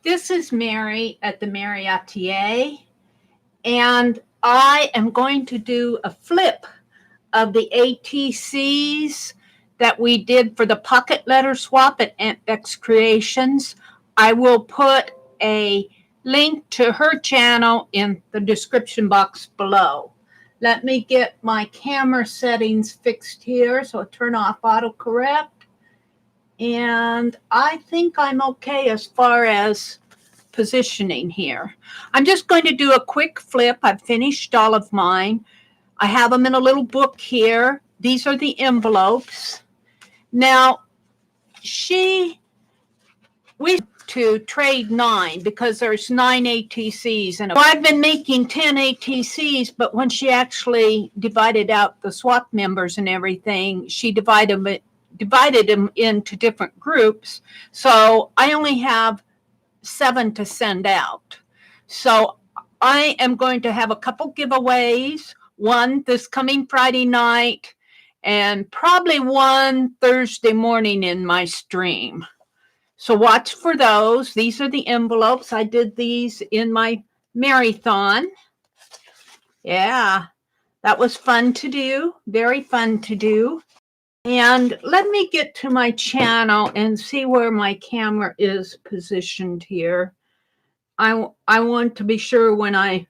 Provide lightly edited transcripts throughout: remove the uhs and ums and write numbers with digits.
This is Mary at the.meri.atelier, and I am going to do a flip of the ATCs that we did for the pocket letter swap at AuntBecscreations. I will put a link to her channel in the description box below. Let me get my camera settings fixed here, so I'll turn off autocorrect. And I think I'm okay as far as positioning here. I'm just going to do a quick flip. I've finished all of mine. I have them in a little book here. These are the envelopes. Now, we to trade 9 because there's 9 ATCs. And I've been making 10 ATCs, but when she actually divided out the swap members and everything, she divided them into different groups. So I only have 7 to send out. So I am going to have a couple giveaways, one this coming Friday night and probably one Thursday morning in my stream. So watch for those. These are the envelopes. I did these in my marathon. Yeah, that was fun to do. Very fun to do. And let me get to my channel and see where my camera is positioned here. I want to be sure when I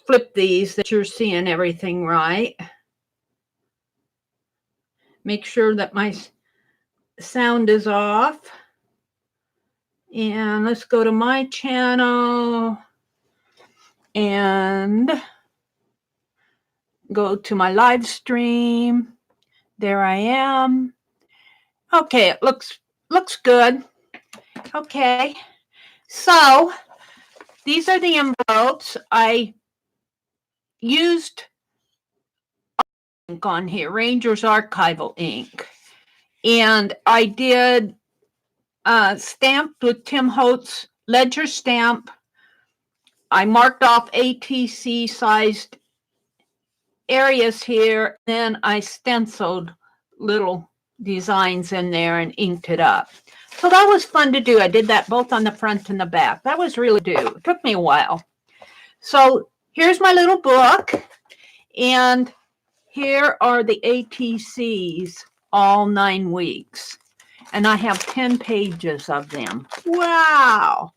flip these that you're seeing everything right. Make sure that my sound is off. And let's go to my channel and go to my live stream. There I am. Okay, it looks good. Okay, so these are the envelopes. I used ink on here, Ranger's Archival ink, and I did stamped with Tim Holtz ledger stamp. I marked off ATC sized areas here, then I stenciled little designs in there and inked it up. So that was fun to do. I did that both on the front and the back. That was really it took me a while. So here's my little book, and here are the ATCs, all 9 weeks. And I have 10 pages of them. Wow.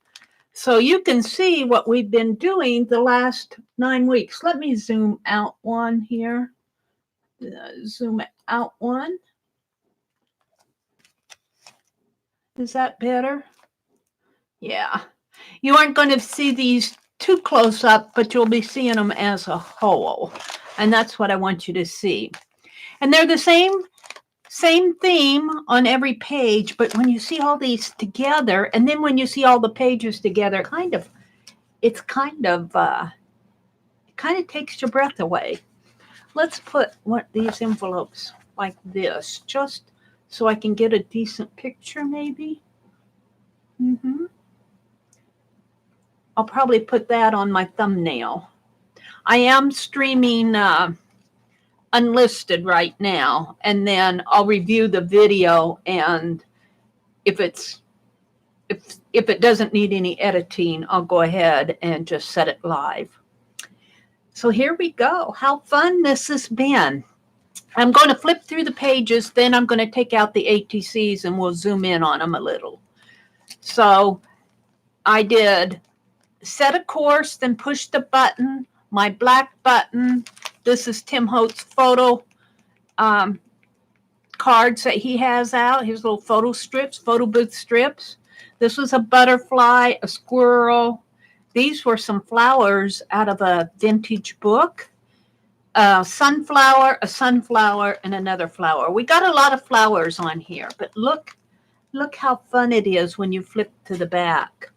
So you can see what we've been doing the last 9 weeks. Let me zoom out one here. Zoom out one. Is that better? Yeah. You aren't going to see these too close up, but you'll be seeing them as a whole. And that's what I want you to see. And they're the same theme on every page, but when you see all these together, and then when you see all the pages together, it kind of takes your breath away. Let's put these envelopes like this, just so I can get a decent picture, maybe. I'll probably put that on my thumbnail. I am streaming unlisted right now, and then I'll review the video, and if it doesn't need any editing, I'll go ahead and just set it live. So here we go. How fun this has been. I'm going to flip through the pages, then I'm going to take out the ATCs and we'll zoom in on them a little. So I did set a course, then push the button, my black button. This is Tim Holtz photo cards that he has out, his little photo strips, photo booth strips. This was a butterfly, a squirrel. These were some flowers out of a vintage book. A sunflower, and another flower. We got a lot of flowers on here, but look how fun it is when you flip to the back.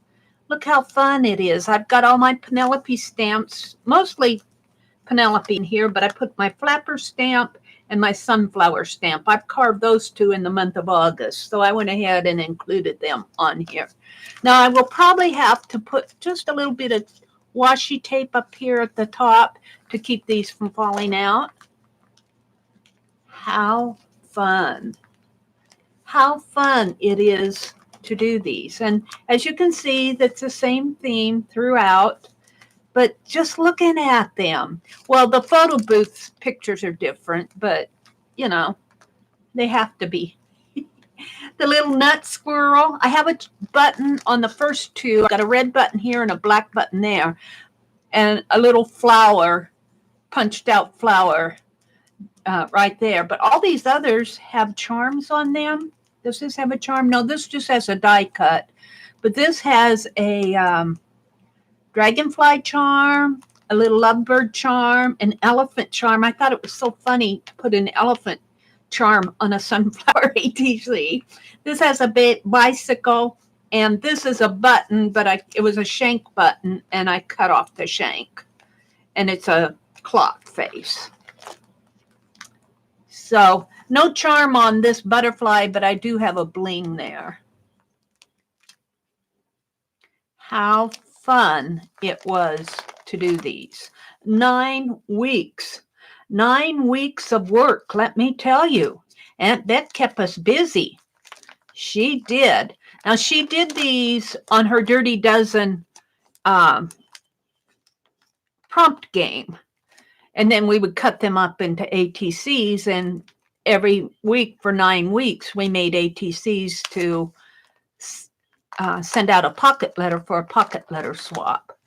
Look how fun it is. I've got all my Penelope stamps, mostly Penelope in here, but I put my flapper stamp and my sunflower stamp. I've carved those two in the month of August, so I went ahead and included them on here. Now I will probably have to put just a little bit of washi tape up here at the top to keep these from falling out. How fun. How fun it is to do these. And as you can see, that's the same theme throughout, but just looking at them. Well, the photo booth pictures are different, but you know, they have to be. The little nut squirrel. I have a button on the first two. I got a red button here and a black button there, and a little flower, punched out flower right there. But all these others have charms on them. Does this have a charm? No, this just has a die cut. But this has a dragonfly charm, a little lovebird charm, an elephant charm. I thought it was so funny to put an elephant charm on a sunflower ATC. This has a bicycle, and this is a button, but it was a shank button, and I cut off the shank. And it's a clock face. So no charm on this butterfly, but I do have a bling there. How fun it was to do these. 9 weeks. 9 weeks of work, let me tell you. Aunt Bet kept us busy. She did. Now, she did these on her Dirty Dozen prompt game. And then we would cut them up into ATCs, and every week for 9 weeks, we made ATCs to send out a pocket letter for a pocket letter swap.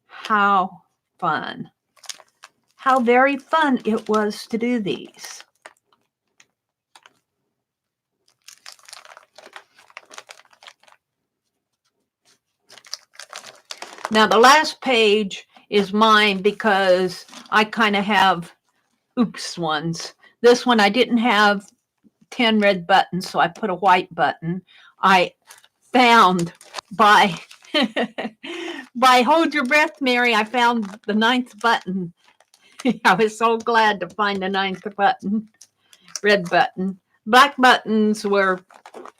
How fun. How very fun it was to do these. Now, the last page is mine because I kind of have oops ones. This one, I didn't have 10 red buttons, so I put a white button. I found by Hold Your Breath, Mary, I found the 9th button. I was so glad to find the 9th button, red button. Black buttons were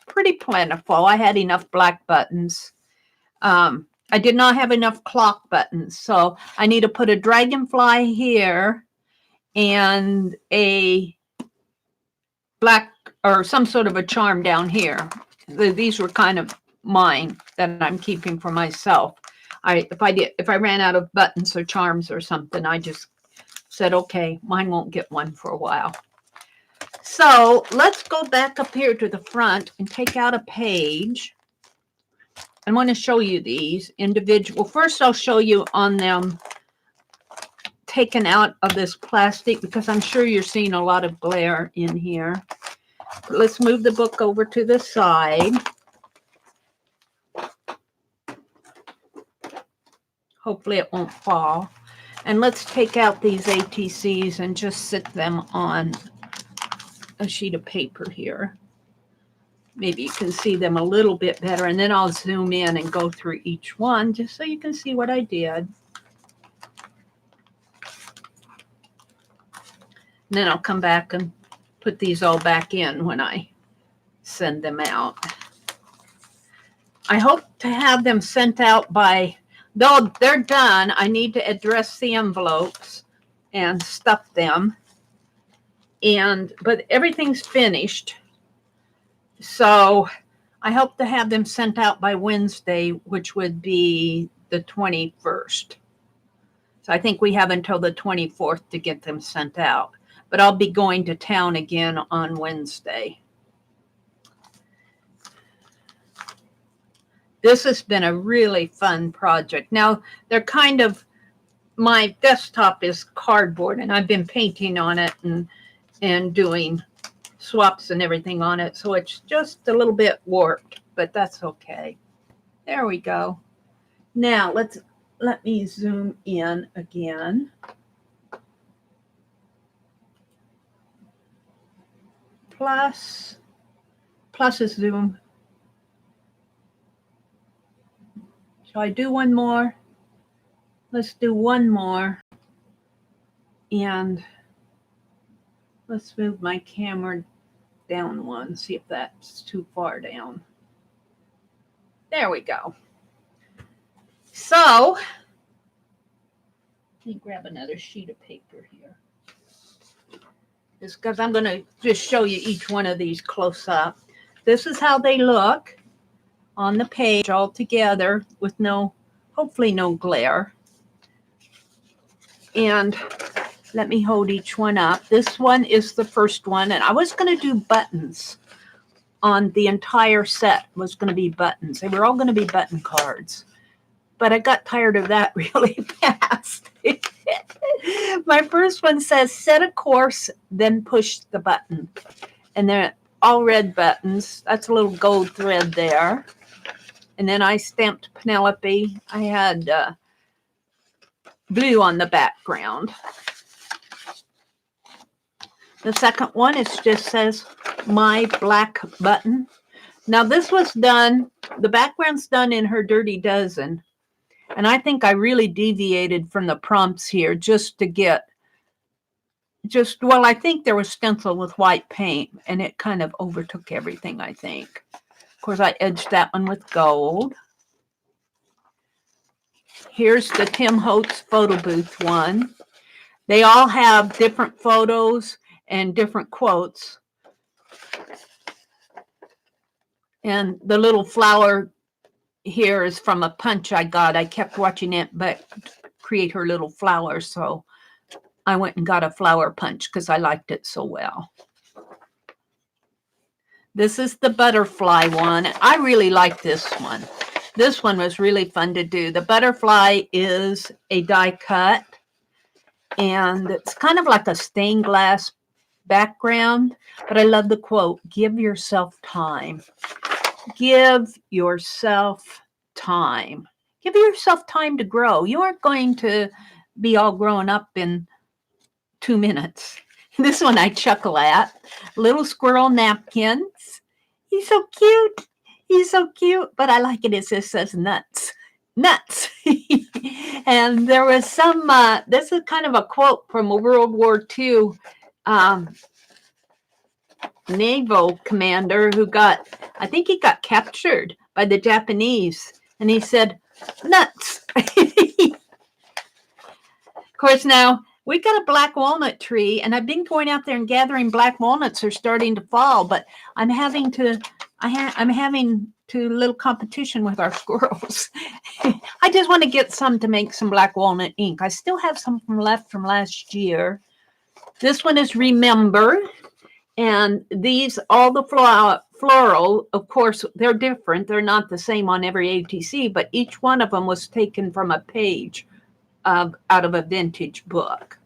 pretty plentiful. I had enough black buttons. I did not have enough clock buttons, so I need to put a dragonfly here and a black or some sort of a charm down here. These were kind of mine that I'm keeping for myself. If I ran out of buttons or charms or something, I just said, okay, mine won't get one for a while. So let's go back up here to the front and take out a page. I want to show you these individual. First, I'll show you on them taken out of this plastic because I'm sure you're seeing a lot of glare in here. Let's move the book over to the side. Hopefully it won't fall. And let's take out these ATCs and just sit them on a sheet of paper here. Maybe you can see them a little bit better, and then I'll zoom in and go through each one just so you can see what I did. And then I'll come back and put these all back in when I send them out. I hope to have them sent out by, though they're done, I need to address the envelopes and stuff them. But everything's finished. So I hope to have them sent out by Wednesday, which would be the 21st. So I think we have until the 24th to get them sent out. But I'll be going to town again on Wednesday. This has been a really fun project. Now, they're kind of, my desktop is cardboard, and I've been painting on it and doing swaps and everything on it, so it's just a little bit warped, but that's okay. There we go. Now let me zoom in again. Plus is zoom. Shall I do one more? Let's do one more. And let's move my camera down one, see if that's too far down. There we go. So, let me grab another sheet of paper here. Just because I'm going to just show you each one of these close up. this is how they look on the page all together with hopefully no glare. And let me hold each one up. This one is the first one, and I was going to do buttons on the entire set. Was going to be buttons. They were all going to be button cards, but I got tired of that really fast. My first one says, set a course, then push the button. And they're all red buttons. That's a little gold thread there. And then I stamped Penelope. I had blue on the background. The second one, it just says, my black button. Now this was done, the background's done in her Dirty Dozen. And I think I really deviated from the prompts here just to get, well, I think there was stencil with white paint and it kind of overtook everything, I think. Of course, I edged that one with gold. Here's the Tim Holtz photo booth one. They all have different photos and different quotes. And the little flower here is from a punch I got. I kept watching it, but create her little flower. So I went and got a flower punch because I liked it so well. This is the butterfly one. I really like this one. This one was really fun to do. The butterfly is a die cut, and it's kind of like a stained glass background, but I love the quote, give yourself time. Give yourself time. Give yourself time to grow. You aren't going to be all grown up in 2 minutes. This one I chuckle at. Little squirrel napkins. He's so cute. He's so cute. But I like it. It says nuts. Nuts. And there was some, this is kind of a quote from a World War II naval commander who I think he got captured by the Japanese. And he said, nuts. Of course, now we got a black walnut tree, and I've been going out there and gathering black walnuts. Are starting to fall, but I'm having to little competition with our squirrels. I just want to get some to make some black walnut ink. I still have some left from last year. This one is Remember, and these, all the floral, of course, they're different. They're not the same on every ATC, but each one of them was taken from a page out of a vintage book.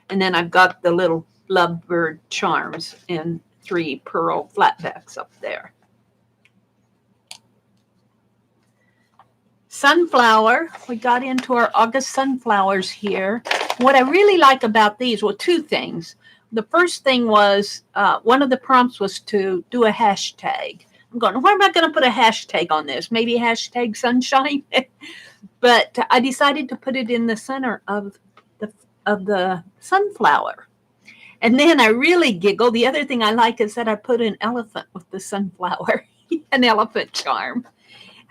And then I've got the little lovebird charms in 3 pearl flatbacks up there. Sunflower, we got into our August sunflowers here. What I really like about these, well, 2 things. The first thing was, one of the prompts was to do a hashtag. I'm going, why am I going to put a hashtag on this? Maybe hashtag sunshine? But I decided to put it in the center of the sunflower. And then I really giggle. The other thing I like is that I put an elephant with the sunflower, an elephant charm.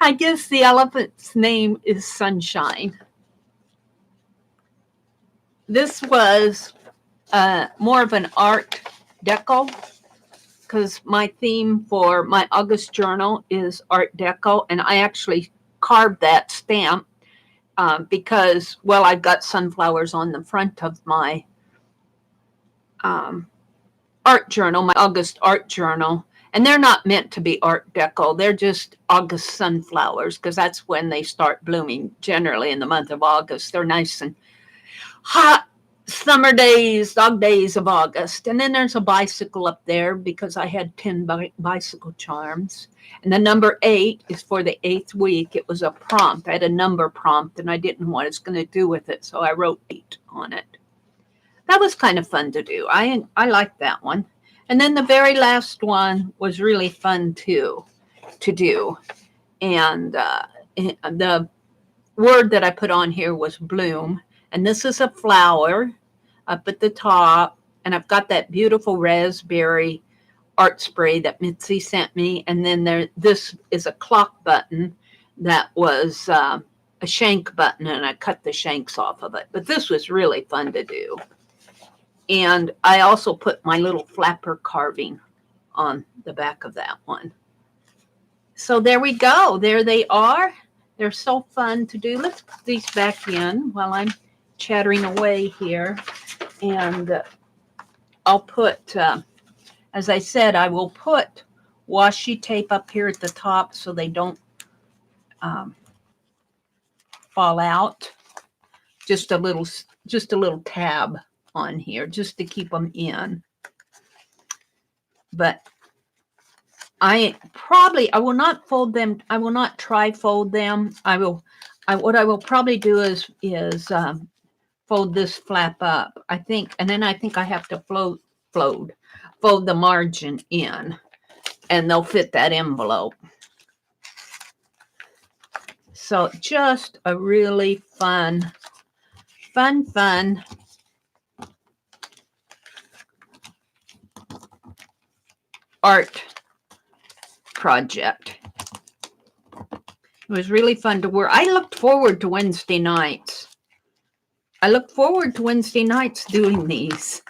I guess the elephant's name is Sunshine. This was more of an art deco, because my theme for my August journal is art deco, and I actually carved that stamp because, well, I've got sunflowers on the front of my art journal, my August art journal, and they're not meant to be art deco. They're just August sunflowers, because that's when they start blooming, generally in the month of August. They're nice and hot summer days, dog days of August. And then there's a bicycle up there because I had 10 bicycle charms. And the number 8 is for the 8th week. It was a prompt. I had a number prompt, and I didn't know what I was going to do with it, so I wrote 8 on it. That was kind of fun to do. I liked that one. And then the very last one was really fun too to do. And the word that I put on here was bloom. And this is a flower up at the top. And I've got that beautiful raspberry art spray that Mitzi sent me. And then this is a clock button that was a shank button, and I cut the shanks off of it. But this was really fun to do. And I also put my little flapper carving on the back of that one. So there we go. There they are. They're so fun to do. Let's put these back in while I'm chattering away here. And I'll put, as I said, I will put washi tape up here at the top so they don't fall out. Just a little tab on here just to keep them in. But I will not fold them. I will not tri-fold them. What I will probably do is fold this flap up. I think I have to fold the margin in, and they'll fit that envelope. So just a really fun art project. It was really fun to work. I looked forward to Wednesday nights. Doing these.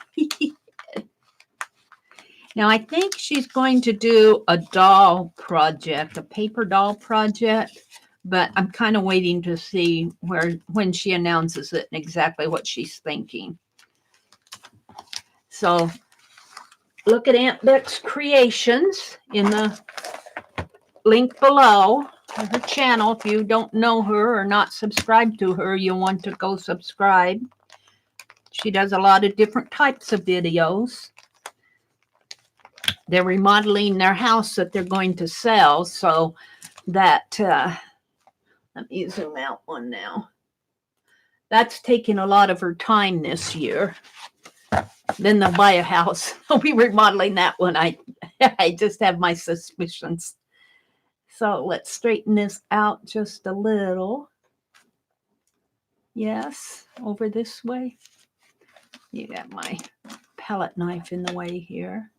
Now, I think she's going to do a doll project, a paper doll project, but I'm kind of waiting to see when she announces it and exactly what she's thinking. So look at Aunt Beck's Creations in the link below. Her channel. If you don't know her or not subscribed to her, you'll want to go subscribe. She does a lot of different types of videos. They're remodeling their house that they're going to sell, so that let me zoom out one now. That's taking a lot of her time this year. Then they'll buy a house. They'll be remodeling that one. I just have my suspicions. So let's straighten this out just a little. Yes, over this way. You got my palette knife in the way here.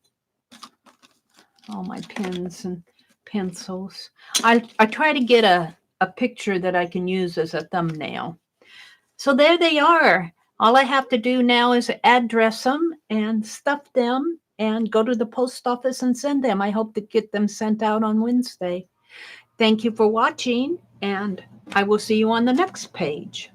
All my pens and pencils. I try to get a picture that I can use as a thumbnail. So there they are. All I have to do now is address them and stuff them and go to the post office and send them. I hope to get them sent out on Wednesday. Thank you for watching, and I will see you on the next page.